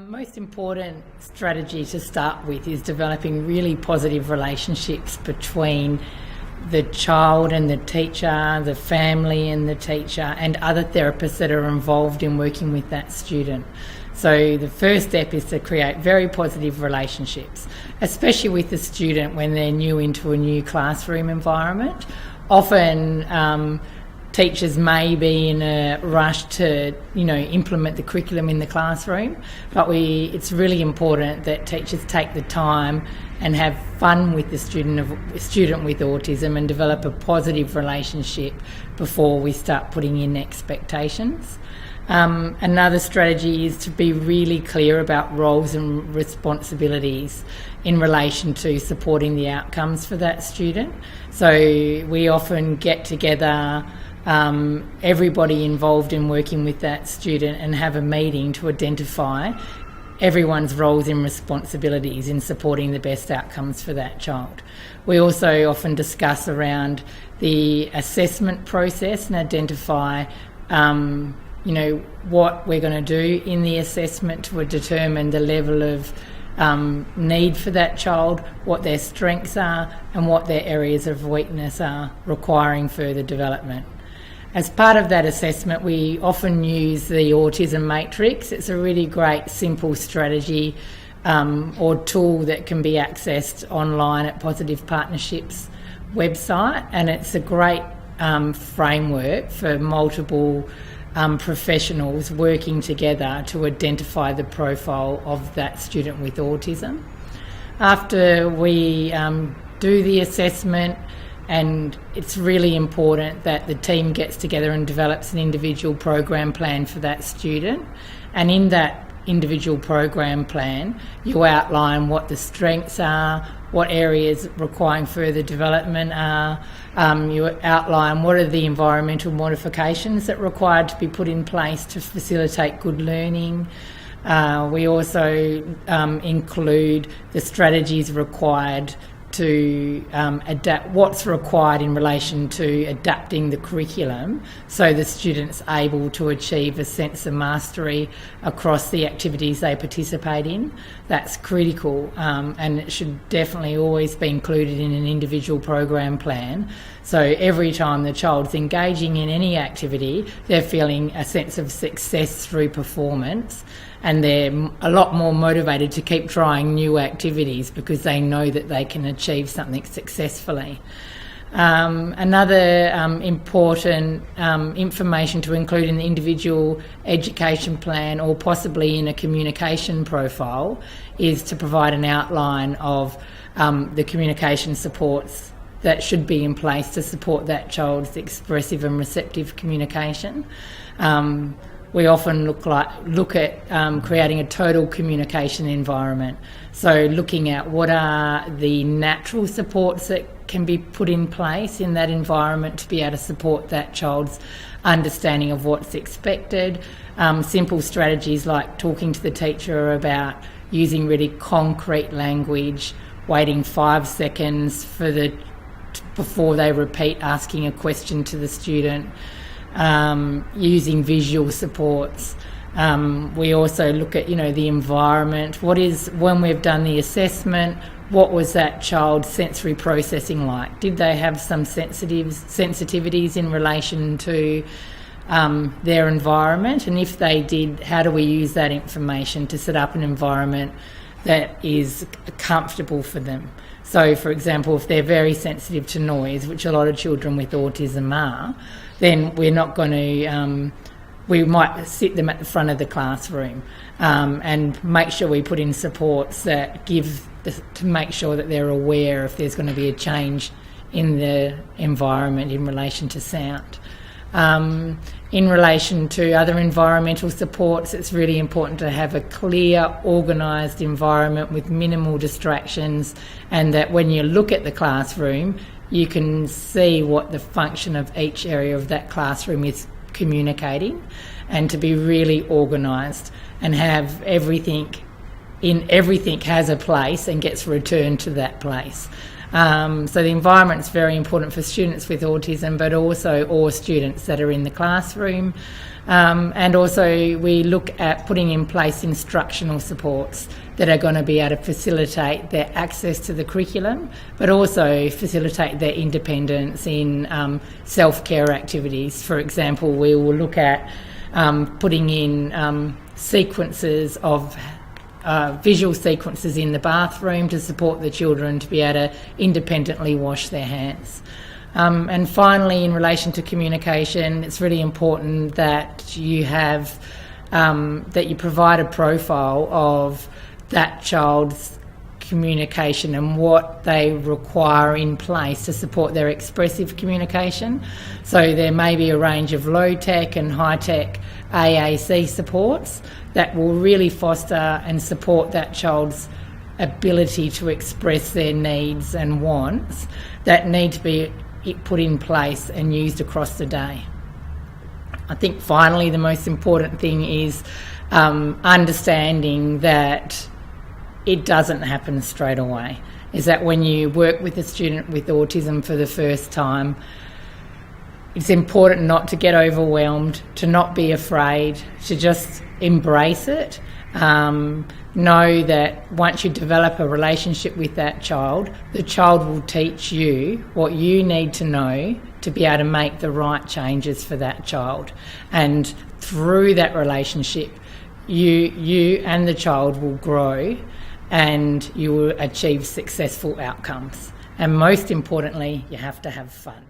most important strategy to start with is developing really positive relationships between the child and the teacher, the family and the teacher, and other therapists that are involved in working with that student. So the first step is to create very positive relationships, especially with the student when they're new into a new classroom environment. Often teachers may be in a rush to, implement the curriculum in the classroom, but it's really important that teachers take the time and have fun with the student with autism and develop a positive relationship before we start putting in expectations. Another strategy is to be really clear about roles and responsibilities in relation to supporting the outcomes for that student. So we often get together everybody involved in working with that student and have a meeting to identify everyone's roles and responsibilities in supporting the best outcomes for that child. We also often discuss around the assessment process and identify what we're going to do in the assessment to determine the level of need for that child, what their strengths are and what their areas of weakness are requiring further development. As part of that assessment, we often use the Autism Matrix. It's a really great, simple strategy or tool that can be accessed online at Positive Partnerships website, and it's a great framework for multiple professionals working together to identify the profile of that student with autism. After we do the assessment, and it's really important that the team gets together and develops an individual program plan for that student. And in that individual program plan, you outline what the strengths are, what areas requiring further development are. You outline what are the environmental modifications that are required to be put in place to facilitate good learning. We also include the strategies required to adapt what's required in relation to adapting the curriculum so the student's able to achieve a sense of mastery across the activities they participate in. That's critical, and it should definitely always be included in an individual program plan. So every time the child's engaging in any activity, they're feeling a sense of success through performance, and they're a lot more motivated to keep trying new activities because they know that they can achieve something successfully. Another important information to include in the individual education plan or possibly in a communication profile is to provide an outline of the communication supports that should be in place to support that child's expressive and receptive communication. We often look at creating a total communication environment. So looking at what are the natural supports that can be put in place in that environment to be able to support that child's understanding of what's expected. Simple strategies like talking to the teacher about using really concrete language, waiting 5 seconds before they repeat asking a question to the student. Using visual supports. We also look at, the environment. When we've done the assessment, what was that child's sensory processing like? Did they have some sensitivities in relation to their environment? And if they did, how do we use that information to set up an environment that is comfortable for them? So, for example, if they're very sensitive to noise, which a lot of children with autism are, then we're not going to, we might sit them at the front of the classroom and make sure we put in supports that to make sure that they're aware if there's going to be a change in the environment in relation to sound. In relation to other environmental supports, it's really important to have a clear, organised environment with minimal distractions, and that when you look at the classroom, you can see what the function of each area of that classroom is communicating, and to be really organised and have everything everything has a place and gets returned to that place. So the environment is very important for students with autism, but also all students that are in the classroom. And also we look at putting in place instructional supports that are going to be able to facilitate their access to the curriculum, but also facilitate their independence in self-care activities. For example, we will look at putting in sequences of visual sequences in the bathroom to support the children to be able to independently wash their hands. And finally, in relation to communication, it's really important that you have that you provide a profile of that child's communication and what they require in place to support their expressive communication. So there may be a range of low-tech and high-tech AAC supports that will really foster and support that child's ability to express their needs and wants that need to be put in place and used across the day. I think finally the most important thing is understanding that it doesn't happen straight away. Is that when you work with a student with autism for the first time, it's important not to get overwhelmed, to not be afraid, to just embrace it. Know that once you develop a relationship with that child, the child will teach you what you need to know to be able to make the right changes for that child. And through that relationship, you and the child will grow and you will achieve successful outcomes. And most importantly, you have to have fun.